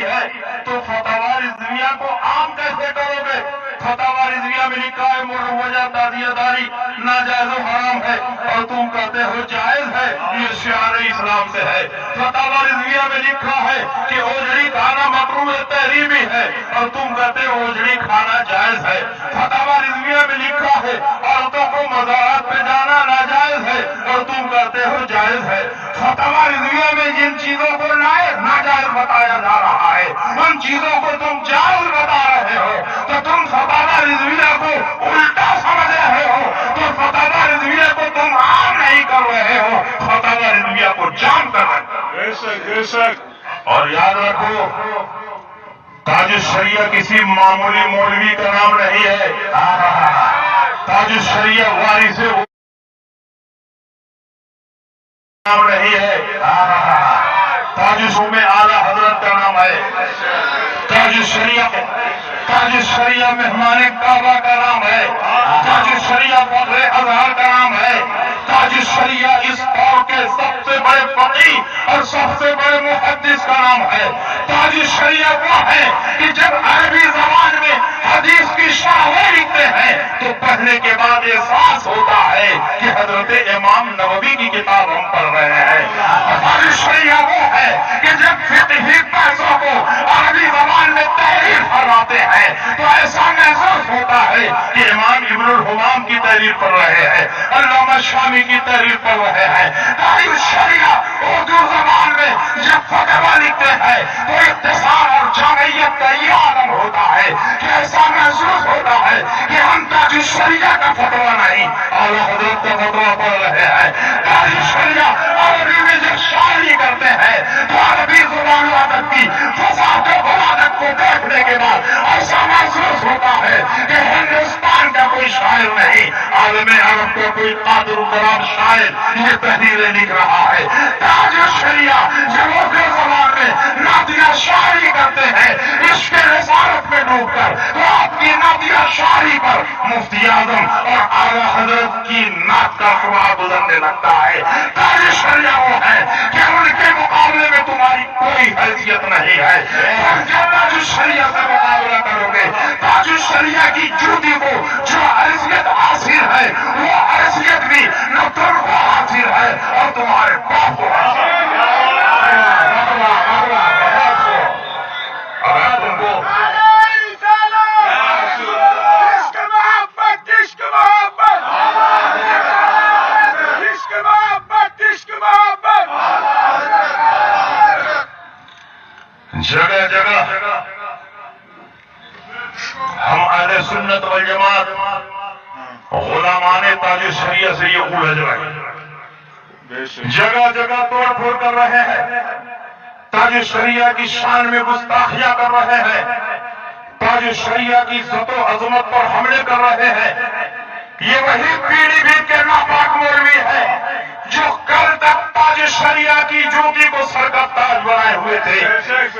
ہے تو فتاوی رضویہ کو عام کیسے کرو گے؟ فتاوی رضویہ میں لکھا ہے مروجہ تعزیہ داری ناجائز و حرام ہے اور تم کہتے ہو جائز ہے، یہ شعار اسلام سے ہے۔ فتاوی رضویہ میں لکھا ہے کہ اوجڑی کھانا مکروہ تحریمی ہے اور تم کہتے ہو اوجڑی کھانا جائز ہے۔ فتاوی رضویہ میں لکھا ہے عورتوں کو مزارات پہ جانا ناجائز ہے اور تم کہتے ہو جائز ہے۔ فتاوی رضویہ میں جن چیزوں کو ناجائز بتایا جا رہا ہے ان چیزوں کو تم جائز بتا رہے ہو، تو تم فتاوی رضویہ کو الٹا سمجھ رہے ہو، تو فتاوی رضویہ کو تم عام نہیں کر رہے ہو، فتاوی رضویہ کو جام کر رہے ہو۔ بے شک بے شک۔ اور یاد رکھو تاج الشریعہ کسی معمولی مولوی کا نام نہیں ہے، تاج الشریعہ وارث نام نہیں ہے، تاج الشریعہ اعلیٰ حضرت کا نام ہے، تاج الشریعہ مہمان کعبہ کا نام ہے، تاج الشریعہ فخر ازہر کا نام ہے، تاج الشریعہ اس دور کے سب سے بڑے فقیہ اور سب سے بڑے محدث کا نام ہے۔ تاج الشریعہ وہ ہے کہ جب عربی زبان میں حدیث کی شرحیں لکھتے ہیں تو پڑھنے کے بعد احساس ہوتا ہے کہ حضرت امام نووی کی کتاب ہم پڑھ رہے ہیں۔ تاج الشریعہ وہ ہے کہ جب فقہی بحثوں کو عربی زبان میں تحریر فرماتے ہیں تو ایسا محسوس ہوتا ہے کہ امام ابن الحمام کی تحریر پڑھ رہے ہیں، علامہ شامی کی تحریر پڑھ رہے ہیں۔ تاج الشریعہ اردو زبان میں جب فتویٰ لکھتے ہیں تو اختصار اور جامعیت کا یہ عالم ہوتا ہے کہ ایسا محسوس ہوتا ہے کہ ہم تاج الشریعہ کا فتویٰ نہیں اعلیٰ حضرت کا فتویٰ پڑھ رہے ہیں۔ تاج الشریعہ عربی میں جب شاعری کرتے ہیں تو عربی زبان و ادب کی فصاحت و بلاغت کو دیکھنے کے بعد ایسا محسوس ہوتا ہے کہ ہندوستان کا کوئی شاعر نہیں، عالم عرب کا کوئی قادر الکلام شاعر یہ تحریریں لکھ رہا ہے۔ تاج الشریعہ جب اردو زبان میں نعتیہ شاعری کرتے ہیں عشق رسالت میں ڈوب کر تو آپ کی نعتیہ شاعری پر مفتی اعظم اور اعلیٰ حضرت کی نعت کا سواب گزرنے لگتا ہے۔ تاج الشریعہ وہ ہے کہ ان کے مقابلے میں تمہاری کوئی حیثیت نہیں ہے، اور جب تاج الشریعہ سے مقابلہ کرو گے تاج الشریعہ کی جوتی کو جو حیثیت حاصل ہے وہ حیثیت بھی نہ تم کو حاصل ہے اور تمہارے باپ کو حاصل ہے۔ اگر تم کو جگہ جگہ ہم اہل سنت والجماعت غلامان تاج الشریعہ سے یہ الجھ رہے ہیں، جگہ جگہ توڑ پھوڑ کر رہے ہیں، تاج الشریعہ کی شان میں گستاخیاں کر رہے ہیں، تاج الشریعہ کی عزت و عظمت پر حملے کر رہے ہیں۔ یہ وہی پیڑھی بھی کے ناپاک مولوی ہے جو کل تک تاج الشریعہ کی جوتی کو سر کا تاج بنائے ہوئے تھے۔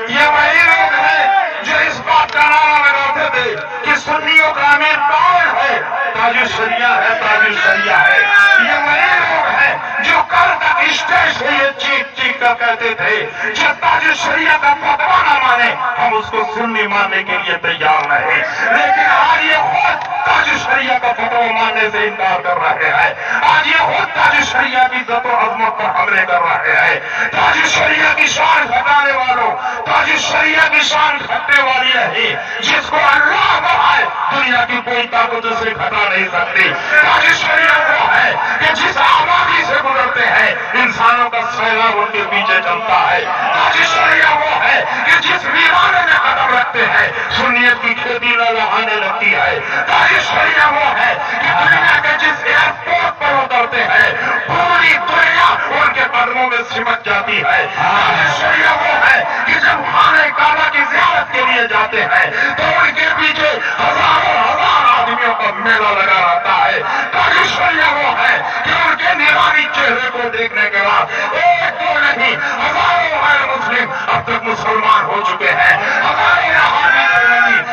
یہ وہی لوگ ہیں جو اس بات کا نعرہ لگاتے تھے کہ سنیوں کا امیر کون ہے؟ تاج الشریعہ ہے، تاج الشریعہ ہے۔ یہ وہی لوگ ہیں جو کل تک اسٹیج سے یہ چیخ چیخ کر کہتے تھے جو تاج الشریعہ کا فتویٰ نہ مانے ہم اس کو سنی ماننے کے لیے تیار نہیں، لیکن آج یہ خود تاج الشریعہ کا فتویٰ ماننے سے انکار کر رہے ہیں، آج یہ خود تاج الشریعہ کی عزت و عظمت پر حملے کر رہے ہیں۔ تاج الشریعہ کی شان گھٹانے والوں، تاج الشریعہ کی شان گھٹنے والی نہیں، جس کو اللہ بڑھائے دنیا کی کوئی طاقت اسے گھٹا نہیں سکتی۔ تاج الشریعہ وہ ہے کہ جس آبادی سے گزرتے ہیں انسانوں کا سیلاب ان کے پیچھے چلتا ہے۔ تاج الشریعہ وہ ہے کہ جس ویرانے میں قدم رکھتے ہیں سنیت کی کھیتی لہلہانے لگتی ہے۔ تاج الشریعہ وہ ہے کہ دنیا کے جس ایئرپورٹ پر اترتے ہیں پوری دنیا ان کے قدموں میں سمٹ جاتی ہے۔ تاج الشریعہ وہ ہے کہ جب خانہ کعبہ کی زیارت کے لیے جاتے ہیں تو ان کے پیچھے ہزاروں ہزار آدمیوں کا میلہ لگا رہتا ہے۔ تاج الشریعہ وہ ہے کہ ان کے نورانی چہرے کو دیکھنے کے بعد ایک دو نہیں ہزاروں غیر مسلم اب تک مسلمان ہو چکے ہیں۔ ہمارے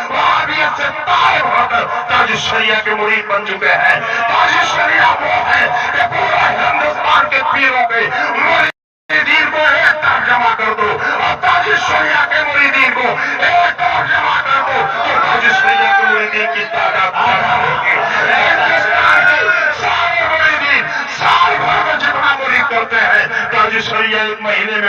وہابیت سے طائب ہو کر تاج الشریعہ کے مرید بن چکے ہیں۔ تاج الشریعہ وہ ہے کہ پورا ہندوستان کے پیروں کے مریدین کو ایک طرف جمع کر دو اور تاج الشریعہ کے مریدین کو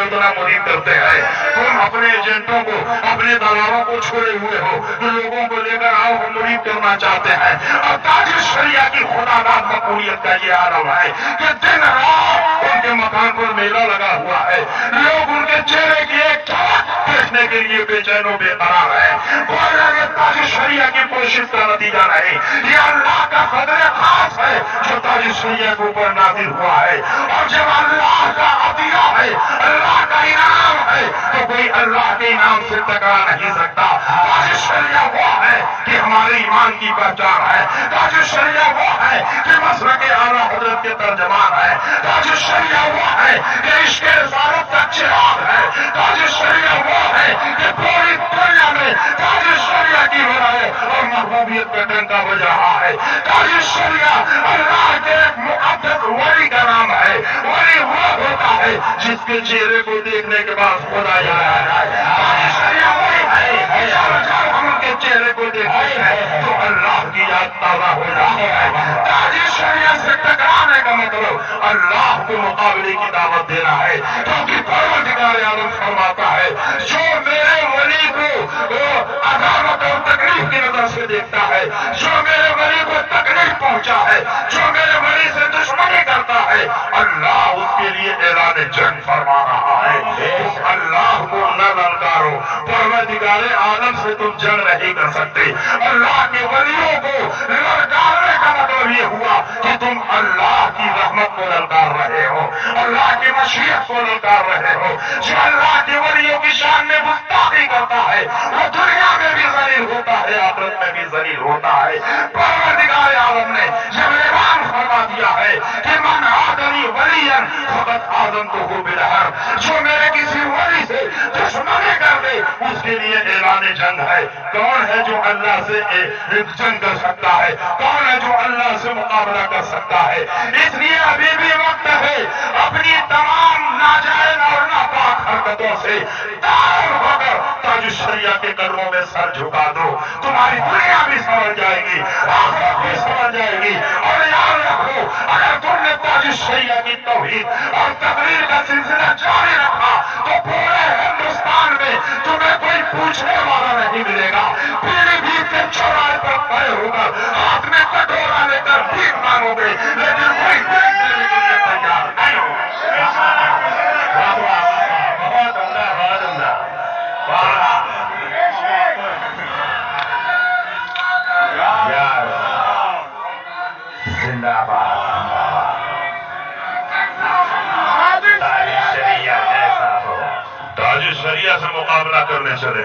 उतना मुरीद करते हैं। तुम अपने एजेंटों को, अपने दलालों को छोड़े हुए हो, जो लोगों को लेकर आओ हम मुरीद करना चाहते हैं। और ताज शरिया की खुदादाद मकबूलियत का ये आलम है कि दिन रात उनके मकान पर मेला लगा हुआ है, लोग उनके चेहरे की एक झलक देखने के लिए बेचैनो बेकरार है। और ये ताज शरिया की कोशिश का नतीजा नहीं, ये अल्लाह का क़दर खास है जो ताज शरिया के ऊपर नाज़िल हुआ है। और जब अल्लाह का अतिया है, अल्लाह का इनाम है, तो कोई अल्लाह के इनाम से टकरा नहीं सकता। ताज शरिया वो है कि हमारे ईमान की पहचान है, ताज शरिया वो है कि मसलक आला हज़रत के तर्जमान है, ताज शरिया वो है कि इश्क़ रिसालत का चिराग है, ताज शरिया वो है कि पूरी दुनिया में ताज शरिया की बड़ाई और महबूबियत का डंका बज रहा है। ताज शरिया अल्लाह के एक मुक़द्दस वली का नाम है। वली वो होता है जिसके चेहरे को देखने के बाद खुदा याद आ जाए। ताज शरिया वही है जब हम उनके चेहरे को देखते हैं तो अल्लाह की याद ताज़ा हो जाती है। ताज शरिया से टकराने का मतलब अल्लाह के मुकाबले की दावत देना है, क्योंकि परवरदिगार आलम फरमाता है जो मेरे वली को अदावत और तकलीफ की नजर से देखता है, जो मेरे वली को तकलीफ पहुंचा है, जो मेरे वली से दुश्मनी करता है, अल्लाह उसके लिए ऐलान जंग फरमा रहा है। तुम अल्लाह को न ललकारो, परवरदिगार आलम से तुम जंग नहीं कर सकते। अल्लाह के वलियों को ललकारने का मतलब ये हुआ कि तुम अल्लाह की रहमत को ललकार रहे हो, अल्लाह की मशीयत को ललकार रहे हो। जो अल्लाह के वलियों की शान में गुस्ताखी करता है वो दुनिया में भी ज़लील होता है, आखिरत में भी ज़लील होता है। परवरदिगार आलम ने जब ऐलान फरमा दिया है कि मन आदमी वलियन फक़त आज़मतुहु बिल हर्ब, जो मेरे किसी वली से दुश्मनी कर दे उसके लिए ऐलान जंग है। कौन है जो अल्लाह से जंग कर सकता है? कौन है जो अल्लाह से मुकाबला कर सकता है? इसलिए अभी भी वक्त है अपनी तमाम नाजायज और नापाक हरकतों से तार होकर ताज शरिया के कदमों में सर झुका दो। तुम्हारी दुनिया भी समझ जाएगी, आखिरत भी समझ जाएगी। और याद रखो, अगर तुमने ताज शरिया की तौहीद और तकरीर का सिलसिला जारी रखा तो पूरे हिंदुस्तान में तुम्हें कोई पूछने वाला नहीं मिलेगा। पीलीभीत के चौराहे पर खड़े होकर हाथ में कटोरा लेकर भीख मांगोगे, लेकिन कोई भीख देने के लिए तैयार नहीं होगा। बहुत उम्दा, बहुत उम्दा। जिंदाबाद। ताज शरिया से मुकाबला करने चले।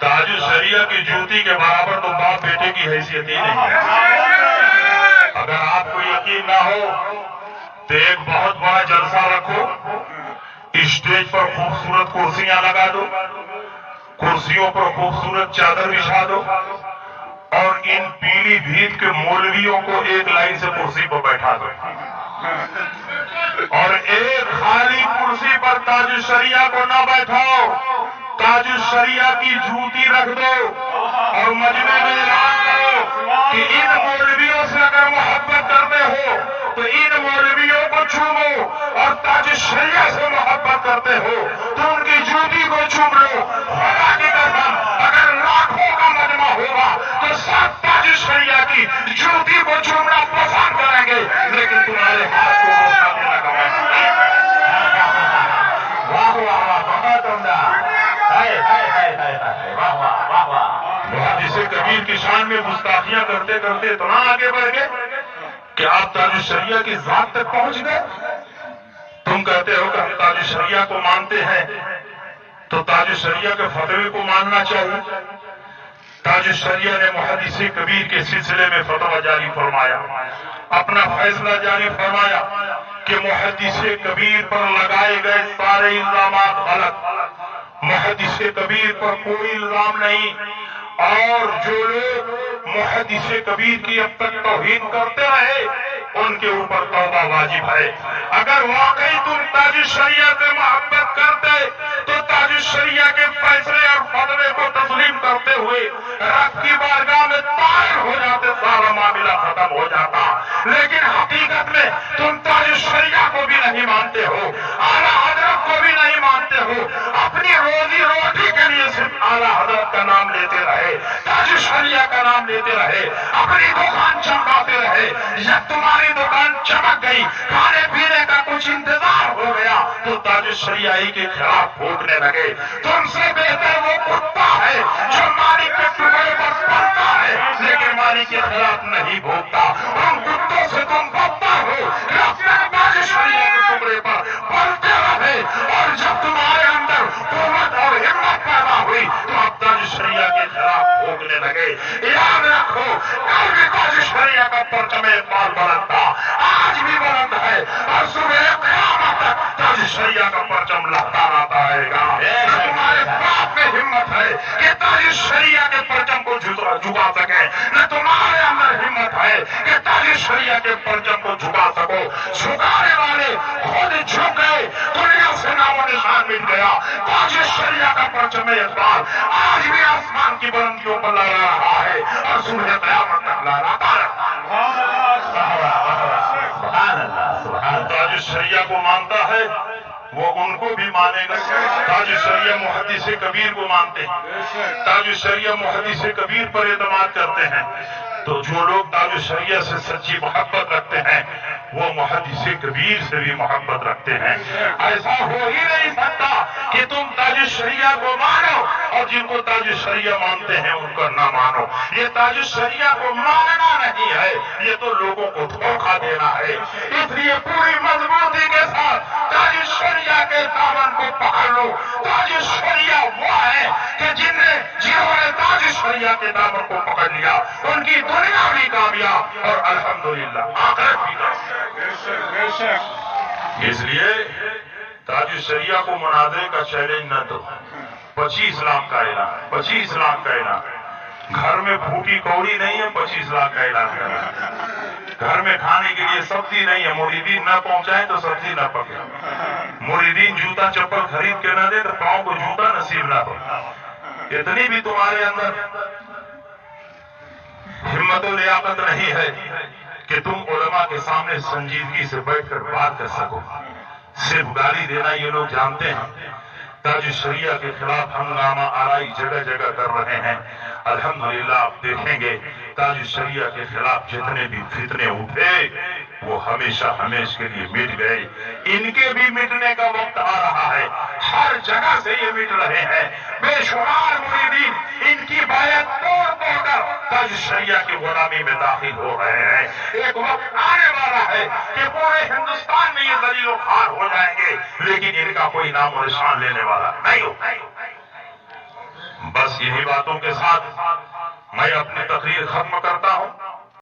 ताज शरिया की जूती के बराबर तो बाप बेटे की हैसियत ही नहीं है। अगर आपको यकीन ना हो तो एक बहुत बड़ा जलसा रखो, स्टेज पर खूबसूरत कुर्सियां लगा दो, कुर्सियों पर खूबसूरत चादर बिछा दो और इन पीलीभीत के मौलवियों को एक लाइन से कुर्सी पर बैठा दो और एक खाली कुर्सी पर ताज शरिया को न बैठाओ, ताज शरिया की जूती रख दो और मजमे में ऐलान करो कि इन मौलवियों से अगर मोहब्बत करते हो तो इन मौलवियों को चूमो, और ताज शरिया से मोहब्बत करते हो तो उनकी जूती को चूम लो। खुदा की कसम, अगर लाखों का मजमा होगा तो सब ताज शरिया की जूती को चूमना पसंद करेंगे, लेकिन तुम्हारे हाथ को वाह वाह वाह, बहुत उम्दा। वाह वाह वाह वाह। मुहद्दिस कबीर की शान में गुस्ताखियां करते करते इतना आगे बढ़ गए कि आप ताज शरिया की जात तक पहुंच गए। तुम कहते हो कि हम ताज शरिया को मानते हैं, तो ताज शरिया के फतवे को मानना चाहिए। ताज शरिया ने मुहद्दिस कबीर के सिलसिले में फतवा जारी फरमाया, अपना फैसला जारी फरमाया कि मुहद्दिस कबीर पर लगाए गए सारे इल्जामात गलत, मुहद्दिस कबीर पर कोई इल्जाम नहीं, और जो लोग मुहद्दिस कबीर की अब तक तौहीन करते रहे उनके ऊपर तौबा वाजिब है। अगर वाकई तुम ताज शरिया से मोहब्बत करते तो ताज शरिया के फैसले और फतवे को तस्लीम करते हुए रब की बारगाह में तायल हो जाते, सारा मामला खत्म हो जाता। लेकिन हकीकत में तुम ताज शरिया को भी नहीं मानते हो, आला हज़रत को भी अपनी दुकान चमकाते रहे। जब तुम्हारी दुकान चमक गई, खाने पीने का कुछ इंतजार हो गया, तो ताज शरियाई के खिलाफ फूटने लगे। तुमसे बेहतर वो कुत्ता है जो मालिक के टुकड़े पर पलता है लेकिन मालिक के खिलाफ नहीं भोगता। उन कुत्तों से तुम बदतर हो जो अपने ताज शरिया के टुकड़े पर पलते रहे, और जब तुम्हारे अंदर कुव्वत और हिम्मत पैदा हुई तो अब ताज शरिया के खिलाफ भोगने लगे। याद रखो, कल भी ताज शरिया का परचम इकबाल बुलंद था, आज भी बुलंद है, और सुबह क़यामत तक ताज शरिया का परचम लहराता रहेगा। तुम्हारे बाप में हिम्मत है कि ताज शरिया के परचम को झुका सके, न तुम्हारे अंदर हिम्मत है कि ताज शरिया के परचम को झुका सको। झुकाने वाले खुद झुक गए, दुनिया से नामो निशान मिट गया। ताज शरिया का परचम इकबाल आज भी आसमान की बुलंदियों पर लहरा रहा है और सुबह क़यामत तक लहराता रहता है। ताज शरिया को मानता है वो उनको भी मानेगा। ताज शरिया मुहद्दिस कबीर को मानते हैं, ताज शरिया मुहद्दिस कबीर पर एतमाद करते हैं। तो जो लोग ताज शरिया से सच्ची मोहब्बत रखते हैं वो मुहद्दिस कबीर से भी मोहब्बत रखते हैं। ऐसा हो ही नहीं सकता कि तुम ताज शरिया को मानो और जिनको ताज शरिया मानते हैं उनको ना मानो। ये ताज शरिया को मानना नहीं है, ये तो लोगों को धोखा देना है। इसलिए पूरी मजबूती के साथ ताज शरिया के दामन को पकड़ लो। ताज शरिया वो है कि जिन्होंने ताज शरिया के दामन को पकड़ लिया उनकी दुनिया भी कामयाब और अल्हम्दुलिल्लाह आखिरत भी कामयाब। इसलिए ताज शरिया को मुनाज़रे का चैलेंज न दो। 25 लाख का ऐलान, 25 लाख का ऐलान। घर में फूटी कौड़ी नहीं है, 25 लाख का ऐलान करना। घर में खाने के लिए सब्जी नहीं है, मुरीदीन न पहुंचाए तो सब्जी न पके। मुरीदीन जूता चप्पल खरीद के न दे तो पाँव को जूता नसीब ना हो। इतनी भी तुम्हारे अंदर हिम्मत और लियाकत नहीं है कि तुम उलमा के सामने संजीदगी से बैठकर बात कर सको। सिर्फ गाली देना ये लोग जानते हैं। ताज शरिया के खिलाफ हंगामा आराई जगह जगह कर रहे हैं। अल्हम्दुलिल्लाह आप देखेंगे ताज शरिया के खिलाफ जितने भी फितने उठे वो हमेशा हमेश के लिए मिट गए। इनके भी मिटने का वक्त आ रहा है। हर जगह से ये मिट रहे हैं। बेशुमार मुरीदीन इनकी बायत तोड़ तोड़कर ताज शरिया की गुलामी में दाखिल हो रहे हैं। एक वक्त आने वाला है कि पूरे हिंदुस्तान में ये दलीलो खार हो जाएंगे, लेकिन इनका कोई नाम और निशान लेने वाला नहीं हो। बस इन्हीं बातों के साथ मैं अपनी तकरीर खत्म करता हूं।